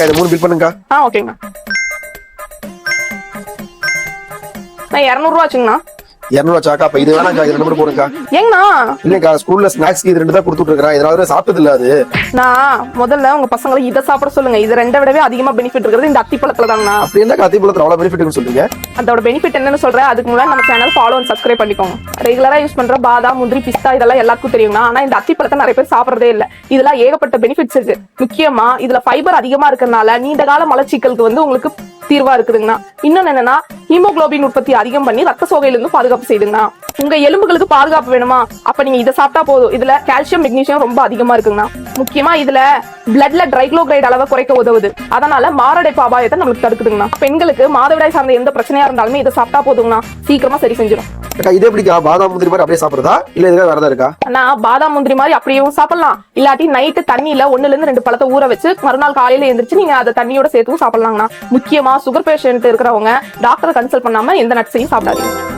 இதை 3 பில் பண்ணுங்க. ஓகேங்க. நான் 200 ரூபா ஆச்சுங்கண்ணா. 200 சாக்கா. அப்ப இது வேணாக்கா, இது 2 மட்டும் போடுங்கக்கா. ஏங்கண்ணா? இல்லக்கா, ஸ்கூல்ல ஸ்நாக்ஸ்க்கு இது 2 தான் கொடுத்துட்டு இருக்கேன். இதனால சாப்பிட்டது இல்ல அது. நான் முதல்ல உங்க பசங்களை இதை சாப்பிட சொல்லுங்க. இது 2 விடவே அதிகமா பெனிஃபிட் இருக்கிறது இந்த அத்திப்பழத்துல தாங்கண்ணா. அப்படி என்ன அத்திப்பழத்துல அவ்வளவு பெனிஃபிட் சொல்றீங்க? அதோட பெனிஃபிட் என்னன்னு சொல்றேன். அதுக்கு முன்னாடி நம்ம சேனல் ஃபாலோ அண்ட் சப்ஸ்கிரைப் பண்ணிக்கோங்க. ரெகுலரா யூஸ் பண்ற பாதாம், முந்திரி, பிஸ்தா இதெல்லாம் எல்லாருக்கும் தெரியும்னா, ஆனா இந்த அத்திப்பழத்தை நிறைய பேர் சாப்பிடறதே இல்ல. இதுல ஏகப்பட்ட பெனிஃபிட்ஸ் இருக்கு. முக்கியமா இதுல ஃபைபர் அதிகமா இருக்கறனால நீண்ட கால மலச்சிக்கலுக்கு வந்து உங்களுக்கு தீர்வா இருக்குதுங்கண்ணா. இன்னொன்னு என்னன்னா, ஹீமோகுளோபின் உற்பத்தி அதிகம் பண்ணி ரத்த சோகையில இருந்து பாதுகாப்பு செய்யுதுங்கண்ணா. உங்க எலும்புகளுக்கு பாதுகாப்பு வேணுமா? அப்ப நீங்க இதை சாப்பிட்டா போதும். இதுல கால்சியம், மெக்னீசியம் ரொம்ப அதிகமா இருக்குங்கண்ணா. முக்கியமா இதுல பிளட்ல ட்ரைக்ளோகிரைட் அளவை குறைக்க உதவுது. அதனால மாரடைப்பு அபாயத்தை நம்மளுக்கு தடுக்குதுங்கண்ணா. பெண்களுக்கு மாதவிடாய் சார்ந்த எந்த பிரச்சனையா இருந்தாலுமே இதை சாப்பிட்டா போதுங்கண்ணா, சீக்கிரமா சரி செஞ்சிடும். இது எப்படிக்கா? பாதாம் முந்திரி மாதிரி அப்படியே சாப்பிடுறதா இல்ல இதுல வேற ஏதாவது இருக்கா? நான் பாதாம் முந்திரி மாதிரி அப்படியும் சாப்பிடலாம். இல்லாட்டி நைட்டு தண்ணியில 1 ல இருந்து 2 பழத்தை ஊற வச்சு மறுநாள் காலையில எழுந்திரிச்சு நீங்க அதை தண்ணியோட சேர்த்து சாப்பிடலாங்கண்ணா. முக்கியமா சுகர் பேஷண்ட் இருக்கிறவங்க டாக்டரை கன்சல்ட் பண்ணாம எந்த நட்ஸையும் சாப்பிடாதீங்க.